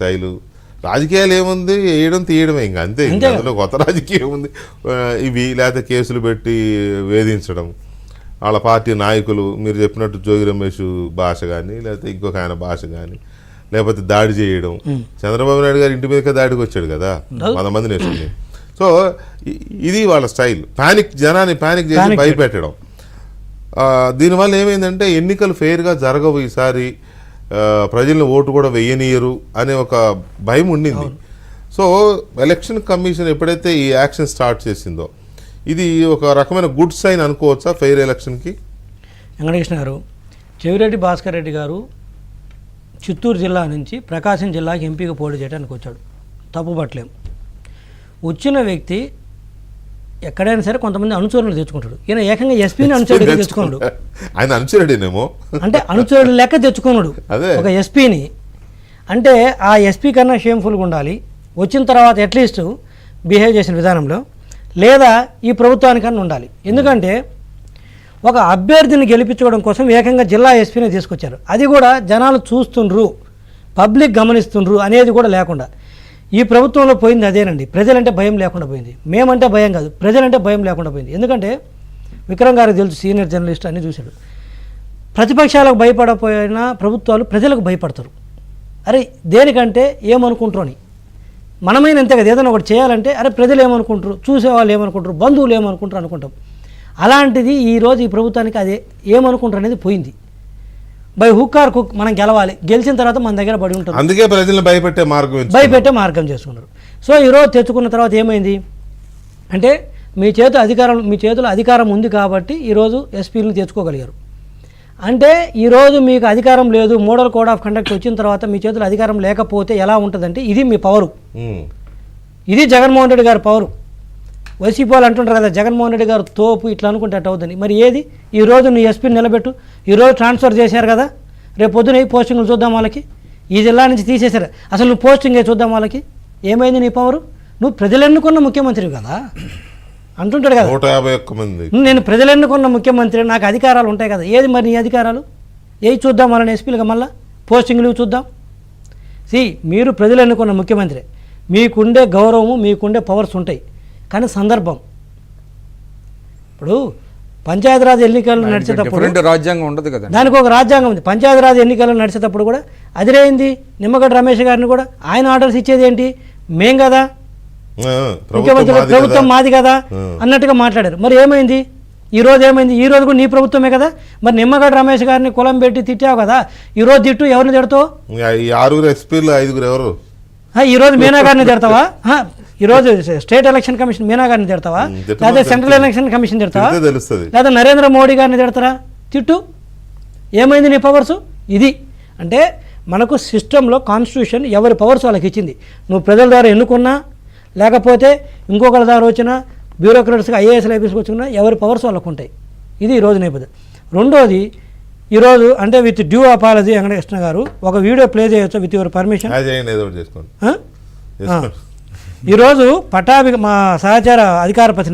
Style. రాజకీయాలు ఏముంది, వేయడం తీయడమే, ఇంకా అంతే. అందులో కొత్త రాజకీయం ఉంది. ఇవి లేకపోతే కేసులు పెట్టి వేధించడం, వాళ్ళ పార్టీ నాయకులు మీరు చెప్పినట్టు జోగి రమేష్ భాష కానీ లేకపోతే ఇంకొక ఆయన భాష కానీ, లేకపోతే దాడి చేయడం. చంద్రబాబు నాయుడు గారు ఇంటి మీదకే దాడికి వచ్చాడు కదా 100 మందిని వేసుకుని. సో ఇది వాళ్ళ స్టైల్, జనాన్ని ప్యానిక్ చేసి భయపెట్టడం. దీనివల్ల ఏమైందంటే ఎన్నికలు ఫెయిర్గా జరగవు ఈసారి, ప్రజలను ఓటు కూడా వెయ్యనీయరు అనే ఒక భయం ఉండింది. సో ఎలక్షన్ కమిషన్ ఎప్పుడైతే ఈ యాక్షన్ స్టార్ట్ చేసిందో ఇది ఒక రకమైన గుడ్ సైన్ అనుకోవచ్చా ఫెయిర్ ఎలక్షన్కి? వెంకటకృష్ణ గారు, చెవిరెడ్డి భాస్కర్ రెడ్డి గారు చిత్తూరు జిల్లా నుంచి ప్రకాశం జిల్లాకి ఎంపీగా పోటీ చేయడానికి వచ్చాడు, తప్పుపట్టలేం. వచ్చిన వ్యక్తి ఎక్కడైనా సరే కొంతమంది అనుచరులు తెచ్చుకుంటాడు. ఈయన ఏకంగా ఎస్పీని అనుచరుడిగా తెచ్చుకున్నాడు. ఆయన అనుచరుడేనేమో, అంటే అనుచరుడు లెక్క తెచ్చుకున్నాడు ఒక ఎస్పీని. అంటే ఆ ఎస్పీ కన్నా షేమ్ఫుల్గా ఉండాలి వచ్చిన తర్వాత, అట్లీస్ట్ బిహేవ్ చేసిన విధానంలో, లేదా ఈ ప్రభుత్వానికన్నా ఉండాలి. ఎందుకంటే ఒక అభ్యర్థిని గెలిపించుకోవడం కోసం ఏకంగా జిల్లా ఎస్పీని తీసుకొచ్చారు. అది కూడా జనాలు చూస్తుండ్రు, పబ్లిక్ గమనిస్తుండ్రు అనేది కూడా లేకుండా. ఈ ప్రభుత్వంలో పోయింది అదేనండి, ప్రజలంటే భయం లేకుండా పోయింది. మేమంటే భయం కాదు, ప్రజలంటే భయం లేకుండా పోయింది. ఎందుకంటే విక్రమ్ గారికి తెలుసు, సీనియర్ జర్నలిస్ట్ అన్నీ చూశాడు. ప్రతిపక్షాలకు భయపడపోయినా ప్రభుత్వాలు ప్రజలకు భయపడతారు. అరే దేనికంటే ఏమనుకుంటారు అని. మనమైన అంతే కదా, ఏదైనా ఒకటి చేయాలంటే అరే ప్రజలు ఏమనుకుంటారు, చూసేవాళ్ళు ఏమనుకుంటారు, బంధువులు ఏమనుకుంటారు అనుకుంటాం. అలాంటిది ఈరోజు ఈ ప్రభుత్వానికి అదే ఏమనుకుంటారు అనేది పోయింది. బై హుక్ ఆర్ కుక్ మనం గెలవాలి, గెలిచిన తర్వాత మన దగ్గర పడి ఉంటుంది. అందుకే ప్రజలను భయపెట్టే మార్గం చేసుకున్నారు. సో ఈరోజు తెచ్చుకున్న తర్వాత ఏమైంది అంటే మీ చేతిలో అధికారం ఉంది కాబట్టి ఈరోజు ఎస్పీలను తెచ్చుకోగలిగారు. అంటే ఈరోజు మీకు అధికారం లేదు, మోడల్ కోడ్ ఆఫ్ కండక్ట్ వచ్చిన తర్వాత మీ చేతిలో అధికారం లేకపోతే ఎలా ఉంటుందంటే ఇది మీ పవరు. ఇది జగన్మోహన్ రెడ్డి గారి పవరు. వైసీపీ వాళ్ళు అంటుంటారు కదా జగన్మోహన్ రెడ్డి గారు తోపు ఇట్లా అనుకుంటే అట్ట అవుతుంది. మరి ఏది ఈరోజు నీ ఎస్పీని నిలబెట్టు, ఈరోజు ట్రాన్స్ఫర్ చేశారు కదా, రేపు పొద్దున పోస్టింగ్లు చూద్దాం వాళ్ళకి. ఈ జిల్లా నుంచి తీసేశారు, అసలు నువ్వు పోస్టింగే చూద్దాం వాళ్ళకి. ఏమైంది నీ పవరు? నువ్వు ప్రజలు ఎన్నుకున్న ముఖ్యమంత్రి కదా అంటుంటాడు కదా, 151 మంది నేను ప్రజలు ఎన్నుకున్న ముఖ్యమంత్రి, నాకు అధికారాలు ఉంటాయి కదా. ఏది మరి నీ అధికారాలు? చూద్దాం వాళ్ళని ఎస్పీలుగా, మళ్ళీ పోస్టింగ్లు చూద్దాం. మీరు ప్రజలు ఎన్నుకున్న ముఖ్యమంత్రి, మీకుండే గౌరవము మీకుండే పవర్స్ ఉంటాయి. కానీ సందర్భం, ఇప్పుడు పంచాయతీరాజ్ ఎన్నికలు నడిచేటప్పుడు రాజ్యాంగం ఉండదు కదా, దానికి ఒక రాజ్యాంగం ఉంది. పంచాయతీరాజ్ ఎన్నికలు నడిచేటప్పుడు కూడా అదిరేయింది. నిమ్మగడ్డ రమేష్ గారిని కూడా ఆయన ఆర్డర్స్ ఇచ్చేది ఏంటి, మేం కదా ముఖ్యమంత్రి, ప్రభుత్వం మాది కదా అన్నట్టుగా మాట్లాడారు. మరి ఏమైంది ఈరోజు? ఏమైంది ఈరోజు కూడా నీ ప్రభుత్వమే కదా. మరి నిమ్మగడ్డ రమేష్ గారిని కులం పెట్టి తిట్టావు కదా, ఈరోజు తిట్టు, ఎవరిని తిడతావు? 6 ఎస్పీలు 5 ఎవరు? ఈరోజు మీనా గారిని తిడతావా? ఈరోజు స్టేట్ ఎలక్షన్ కమిషన్ మీనా గారిని తిడతావా? లేదా సెంట్రల్ ఎలక్షన్ కమిషన్ తిడతావా? లేదా నరేంద్ర మోడీ గారిని తిడతారా? తిట్టు, ఏమైంది నీ పవర్స్? ఇది అంటే మనకు సిస్టంలో కాన్స్టిట్యూషన్ ఎవరి పవర్స్ వాళ్ళకి ఇచ్చింది. నువ్వు ప్రజల ద్వారా ఎన్నుకున్నా లేకపోతే ఇంకొకరి ద్వారా వచ్చినా, బ్యూరోక్రాట్స్గా ఐఏఎస్లు ఐపీఎస్కి వచ్చినా ఎవరి పవర్స్ వాళ్ళకు ఉంటాయి. ఇది ఈరోజు నేపథ్యం. రెండోది, ఈరోజు అంటే విత్ డ్యూ అపాలజీ వెంకటకృష్ణ గారు ఒక వీడియో ప్లే చేయొచ్చు విత్ యువర్ పర్మిషన్? ఈరోజు పటాభి మా సహచార అధికార ప్రతినిధి